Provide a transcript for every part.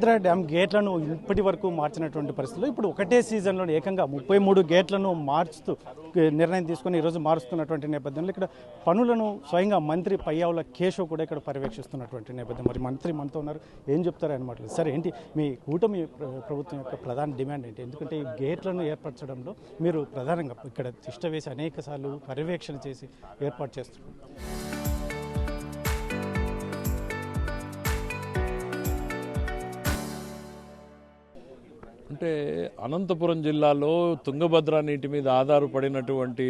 Tungabhadra dam గేట్లను ఇప్పటి వరకు మార్చినటువంటి పరిస్థితుల్లో ఇప్పుడు ఒకటే సీజన్లో ఏకంగా 33 గేట్లను మార్చుతూ నిర్ణయం తీసుకొని ఈరోజు మారుస్తున్నటువంటి నేపథ్యంలో ఇక్కడ పనులను స్వయంగా మంత్రి పయ్యావుల కేశవ్ కూడా ఇక్కడ పర్యవేక్షిస్తున్నటువంటి నేపథ్యం. మరి మంత్రి మనతో ఉన్నారు, ఏం చెప్తారు అనమాట. సార్, ఏంటి మీ కూటమి ప్రభుత్వం యొక్క ప్రధాన డిమాండ్ ఏంటి? ఎందుకంటే ఈ గేట్లను ఏర్పరచడంలో మీరు ప్రధానంగా ఇక్కడ తిష్ట వేసి అనేక సార్లు పర్యవేక్షణ చేసి ఏర్పాటు చేస్తున్నారు. అంటే అనంతపురం జిల్లాలో తుంగభద్ర నీటి మీద ఆధారపడినటువంటి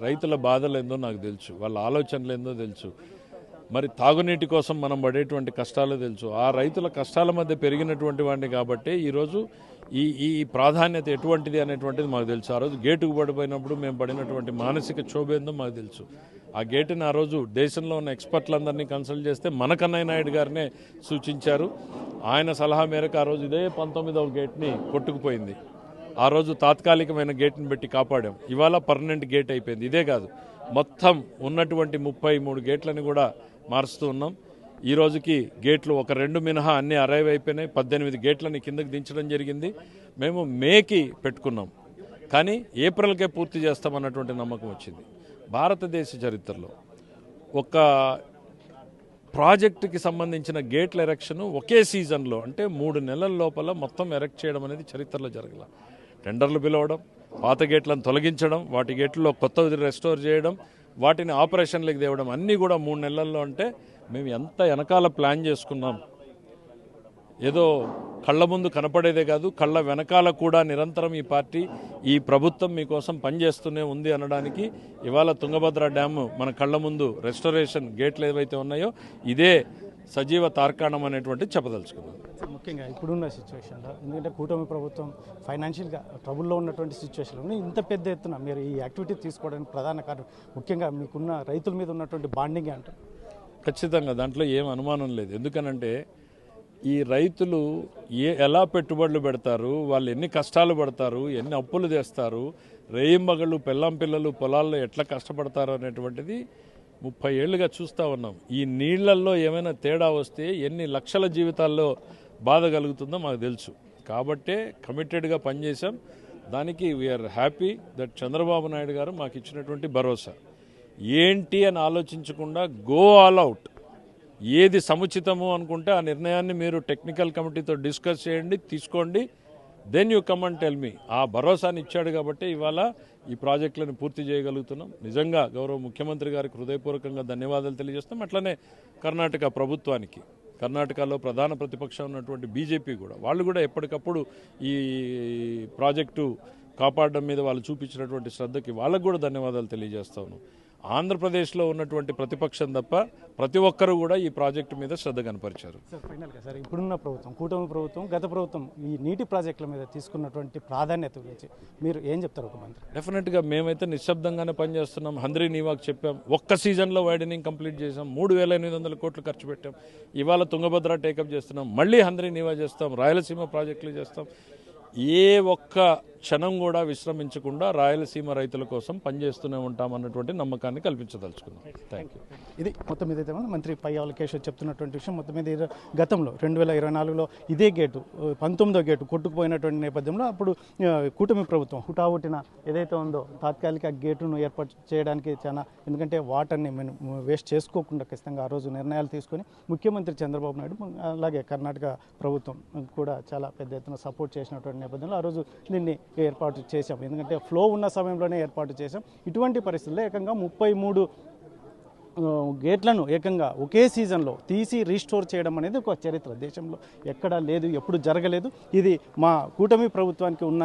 రైతుల బాధలు ఏందో నాకు తెలుసు, వాళ్ళ ఆలోచనలు ఏందో తెలుసు, మరి తాగునీటి కోసం మనం పడేటువంటి కష్టాలు తెలుసు. ఆ రైతుల కష్టాల మధ్య పెరిగినటువంటి వాడిని కాబట్టి ఈరోజు ఈ ప్రాధాన్యత ఎటువంటిది అనేటువంటిది మాకు తెలుసు. ఆ రోజు గేటుకు పడిపోయినప్పుడు మేము పడినటువంటి మానసిక క్షోభ ఏందో మాకు తెలుసు. ఆ గేటుని ఆ రోజు దేశంలో ఉన్న ఎక్స్పర్ట్లందరినీ కన్సల్ట్ చేస్తే మన కన్నయ్య నాయుడు గారినే సూచించారు. ఆయన సలహా మేరకు ఆ రోజు ఇదే 19వ గేట్ని కొట్టుకుపోయింది. ఆ రోజు తాత్కాలికమైన గేట్ని పెట్టి కాపాడాం. ఇవాళ పర్మనెంట్ గేట్ అయిపోయింది. ఇదే కాదు, మొత్తం ఉన్నటువంటి 33 గేట్లని కూడా మారుస్తూ ఉన్నాం. ఈ రోజుకి గేట్లు ఒక 2 మినహా అన్ని అరైవ్ అయిపోయినాయి. 18 గేట్లని కిందకి దించడం జరిగింది. మేము మేకి పెట్టుకున్నాం, కానీ ఏప్రిల్కే పూర్తి చేస్తామన్నటువంటి నమ్మకం వచ్చింది. భారతదేశ చరిత్రలో ఒక ప్రాజెక్టుకి సంబంధించిన గేట్ల ఎరెక్షన్ ఒకే సీజన్లో అంటే 3 నెలల లోపల మొత్తం ఎరెక్ట్ చేయడం అనేది చరిత్రలో జరగల. టెండర్లు పిలవడం, పాత గేట్లను తొలగించడం, వాటి గేట్లలో కొత్తది రెస్టోర్ చేయడం, వాటిని ఆపరేషన్లకు తేవడం అన్నీ కూడా 3 నెలల్లో. అంటే మేము ఎంత వెనకాల ప్లాన్ చేసుకున్నాం. ఏదో కళ్ళ ముందు కనపడేదే కాదు, కళ్ళ వెనకాల కూడా నిరంతరం ఈ పార్టీ, ఈ ప్రభుత్వం మీకోసం పనిచేస్తూనే ఉంది అనడానికి ఇవాళ తుంగభద్ర డ్యాము మన కళ్ళ ముందు రెస్టోరేషన్ గేట్లు ఏవైతే ఉన్నాయో ఇదే సజీవ తార్కాణం అనేటువంటిది చెప్పదలుచుకున్నాం. ముఖ్యంగా ఇప్పుడున్న సిచ్యువేషన్లో, ఎందుకంటే కూటమి ప్రభుత్వం ఫైనాన్షియల్గా ట్రబుల్లో ఉన్నటువంటి సిచ్యువేషన్లో ఇంత పెద్ద ఎత్తున మీరు ఈ యాక్టివిటీ తీసుకోవడానికి ప్రధాన కారణం ముఖ్యంగా మీకున్న రైతుల మీద ఉన్నటువంటి బాండింగ్ అంటారు. ఖచ్చితంగా దాంట్లో ఏం అనుమానం లేదు. ఎందుకనంటే ఈ రైతులు ఎలా పెట్టుబడులు పెడతారు, వాళ్ళు ఎన్ని కష్టాలు పడతారు, ఎన్ని అప్పులు తెస్తారు, రేయింబగళ్ళు పెళ్ళాం పిల్లలు పొలాల్లో ఎట్లా కష్టపడతారు అనేటువంటిది 30 ఏళ్ళుగా చూస్తూ ఉన్నాం. ఈ నీళ్లల్లో ఏమైనా తేడా వస్తే ఎన్ని లక్షల జీవితాల్లో బాధ కలుగుతుందో మాకు తెలుసు. కాబట్టే కమిటెడ్గా పనిచేశాం. దానికి we are happy that Chandrababu Naidu garu మాకు ఇచ్చినటువంటి భరోసా. ఏంటి అని ఆలోచించకుండా గో ఆల్ అవుట్, ఏది సముచితము అనుకుంటే ఆ నిర్ణయాన్ని మీరు టెక్నికల్ కమిటీతో డిస్కస్ చేయండి, తీసుకోండి, then you come and tell me. ఆ భరోసాని ఇచ్చాడు కాబట్టి ఇవాళ ఈ ప్రాజెక్టులను పూర్తి చేయగలుగుతున్నాం. నిజంగా గౌరవ ముఖ్యమంత్రి గారికి హృదయపూర్వకంగా ధన్యవాదాలు తెలియజేస్తాం. అట్లనే కర్ణాటక ప్రభుత్వానికి, కర్ణాటకలో ప్రధాన ప్రతిపక్షం ఉన్నటువంటి బీజేపీ కూడా, వాళ్ళు కూడా ఎప్పటికప్పుడు ఈ ప్రాజెక్టు కాపాడడం మీద వాళ్ళు చూపించినటువంటి శ్రద్ధకి వాళ్ళకు కూడా ధన్యవాదాలు తెలియజేస్తాను. ఆంధ్రప్రదేశ్లో ఉన్నటువంటి ప్రతిపక్షం తప్ప ప్రతి ఒక్కరూ కూడా ఈ ప్రాజెక్టు మీద శ్రద్ధ కనపరిచారు. సార్, ఫైనల్గా సార్, ఇప్పుడున్న ప్రభుత్వం, కూటమి ప్రభుత్వం, గత ప్రభుత్వం ఈ నీటి ప్రాజెక్టుల మీద తీసుకున్నటువంటి ప్రాధాన్యత గురించి మీరు ఏం చెప్తారు ఒక మంత్రి? డెఫినెట్గా మేమైతే నిశ్శబ్దంగానే పనిచేస్తున్నాం. హంద్రీ నీవాకు చెప్పాం, ఒక్క సీజన్లో వైడనింగ్ కంప్లీట్ చేసాం, 3,800 కోట్లు ఖర్చు పెట్టాం. ఇవాళ తుంగభద్ర టేకప్ చేస్తున్నాం, మళ్ళీ హంద్రీ నీవా చేస్తాం, రాయలసీమ ప్రాజెక్టులు చేస్తాం. ఏ ఒక్క క్షణం కూడా విశ్రమించకుండా రాయలసీమ రైతుల కోసం పనిచేస్తూనే ఉంటామన్నటువంటి నమ్మకాన్ని కల్పించదలుచుకున్నాం. Thank you. ఇది మొత్తం మీద అయితే మంత్రి పయ్యావుల కేశవ్ చెప్తున్నటువంటి విషయం. మొత్తం మీద గతంలో 2024లో ఇదే గేటు 19వ గేటు కొట్టుకుపోయినటువంటి నేపథ్యంలో అప్పుడు కూటమి ప్రభుత్వం హుటాహుటిన ఏదైతే ఉందో తాత్కాలిక గేటును ఏర్పాటు చేయడానికి చాలా, ఎందుకంటే వాటర్ని వేస్ట్ చేసుకోకుండా ఖచ్చితంగా ఆ రోజు నిర్ణయాలు తీసుకొని ముఖ్యమంత్రి చంద్రబాబు నాయుడు అలాగే కర్ణాటక ప్రభుత్వం కూడా చాలా పెద్ద ఎత్తున సపోర్ట్ చేసినటువంటి నేపథ్యంలో ఆ రోజు దీన్ని ఏర్పాటు చేశాం. ఎందుకంటే ఫ్లో ఉన్న సమయంలోనే ఏర్పాటు చేశాం. ఇటువంటి పరిస్థితుల్లో ఏకంగా 33 గేట్లను ఏకంగా ఒకే సీజన్లో తీసి రీస్టోర్ చేయడం అనేది ఒక చరిత్ర దేశంలో ఎక్కడా లేదు, ఎప్పుడు జరగలేదు. ఇది మా కూటమి ప్రభుత్వానికి ఉన్న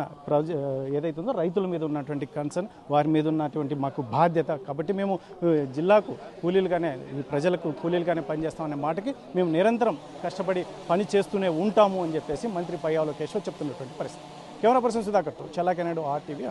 ఏదైతే ఉందో రైతుల మీద ఉన్నటువంటి కన్సర్న్, వారి మీద ఉన్నటువంటి మాకు బాధ్యత. కాబట్టి మేము జిల్లాకు కూలీలుగానే, ప్రజలకు కూలీలుగానే పనిచేస్తామనే మాటకి మేము నిరంతరం కష్టపడి పని చేస్తూనే ఉంటాము అని చెప్పేసి మంత్రి పయ్యావుల కేశవ్ చెప్తున్నటువంటి పరిస్థితి. కెమెరా పర్సన్ సుధాకర్తో చల్లా కెనాడు RTV.